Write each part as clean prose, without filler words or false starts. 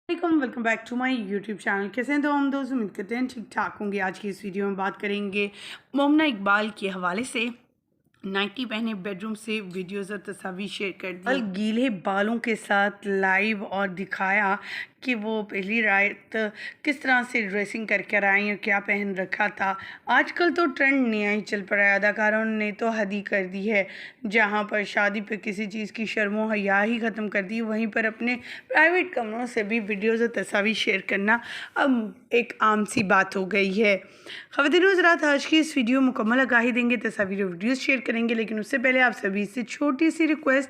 Welcome back to my YouTube channel. कैसे हैं तो हम दोस्त, उम्मीद करते हैं ठीक ठाक होंगे। आज की इस वीडियो में बात करेंगे मोमना इकबाल के हवाले से। नाइटी पहने बेडरूम से वीडियोज़ और तस्वीर शेयर कर दी, और गीले बालों के साथ लाइव और दिखाया कि वो पहली रात किस तरह से ड्रेसिंग करके आई और क्या पहन रखा था। आजकल तो ट्रेंड नया ही चल पड़ा है, अदाकारों ने तो हद ही कर दी है। जहाँ पर शादी पे किसी चीज़ की शर्मो हया ही ख़त्म कर दी, वहीं पर अपने प्राइवेट कमरों से भी वीडियोज़ और तस्वीर शेयर करना अब एक आम सी बात हो गई है। ख़वातीन हज़रात, आज की इस वीडियो मुकम्मल आगाही देंगे, तस्वीर और वीडियोज़ शेयर करेंगे, लेकिन उससे पहले आप सभी से छोटी सी रिक्वेस्ट,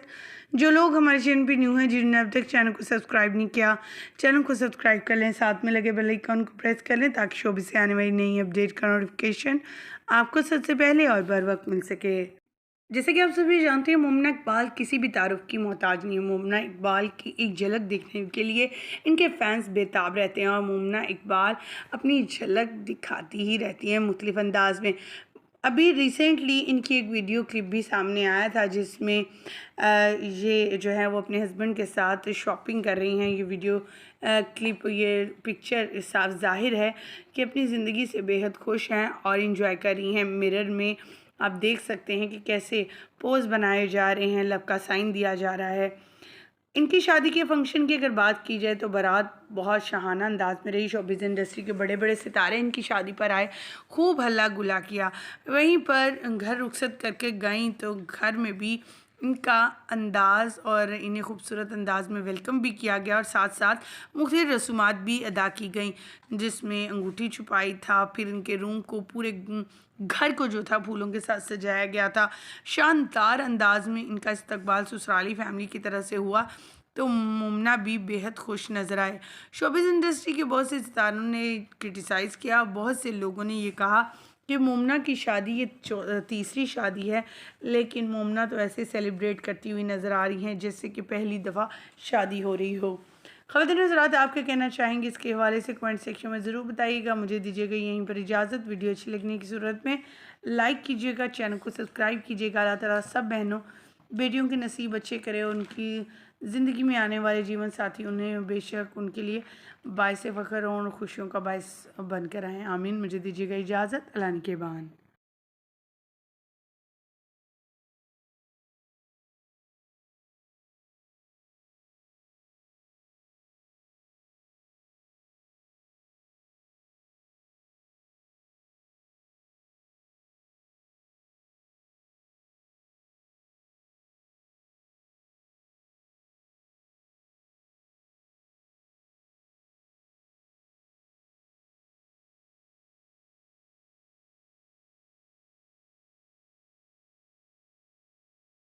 जो लोग हमारे चैनल पे न्यू हैं, जिन्होंने अब तक चैनल को सब्सक्राइब नहीं किया, चैनल को सब्सक्राइब कर लें, साथ में लगे बेल आइकन को प्रेस कर लें ताकि शोबे से आने वाली नई अपडेट का नोटिफिकेशन आपको सबसे पहले और बर वक्त मिल सके। जैसे कि आप सभी जानते हैं, मोमना इकबाल किसी भी तारुफ की मोहताज नहीं है। मोमना इकबाल की एक झलक देखने के लिए इनके फैंस बेताब रहते हैं और मोमना इकबाल अपनी झलक दिखाती ही रहती हैं मुख्तलिफ अंदाज में। अभी रिसेंटली इनकी एक वीडियो क्लिप भी सामने आया था, जिसमें ये जो है वो अपने हस्बैंड के साथ शॉपिंग कर रही हैं। ये वीडियो क्लिप, ये पिक्चर साफ ज़ाहिर है कि अपनी ज़िंदगी से बेहद खुश हैं और इंजॉय कर रही हैं। मिरर में आप देख सकते हैं कि कैसे पोज बनाए जा रहे हैं, लव का साइन दिया जा रहा है। इनकी शादी के फंक्शन की अगर बात की जाए तो बारात बहुत शाहाना अंदाज में रही। शोबिज़ इंडस्ट्री के बड़े बड़े सितारे इनकी शादी पर आए, खूब हल्ला गुला किया। वहीं पर घर रुखसत करके गईं तो घर में भी इनका अंदाज़ और इन्हें खूबसूरत अंदाज में वेलकम भी किया गया और साथ साथ मुख्तलिफ रसूमात भी अदा की गई, जिसमें अंगूठी छुपाई था। फिर इनके रूम को, पूरे घर को जो था फूलों के साथ सजाया गया था। शानदार अंदाज में इनका इस्तकबाल ससुराली फैमिली की तरफ से हुआ, तो मुमना भी बेहद खुश नज़र आए। शोबिज़ इंडस्ट्री के बहुत से सितारों ने क्रिटिसाइज़ किया। बहुत से लोगों ने ये कहा कि मोमना की शादी ये तीसरी शादी है, लेकिन मोमना तो ऐसे सेलिब्रेट करती हुई नज़र आ रही हैं जैसे कि पहली दफ़ा शादी हो रही हो। ख़वातीन हज़रात, आप क्या कहना चाहेंगे इसके हवाले से कमेंट सेक्शन में ज़रूर बताइएगा। मुझे दीजिएगा यहीं पर इजाज़त। वीडियो अच्छी लगने की सूरत में लाइक कीजिएगा, चैनल को सब्सक्राइब कीजिएगा। अल्लाह ताला सब बहनों बेटियों के नसीब अच्छे करे, उनकी ज़िंदगी में आने वाले जीवन साथी उन्हें बेशक उनके लिए बाइस फ़ख्र और खुशियों का बाइस बनकर आएँ। आमीन। मुझे दीजिएगा इजाज़त। अल्लाह निगहबान।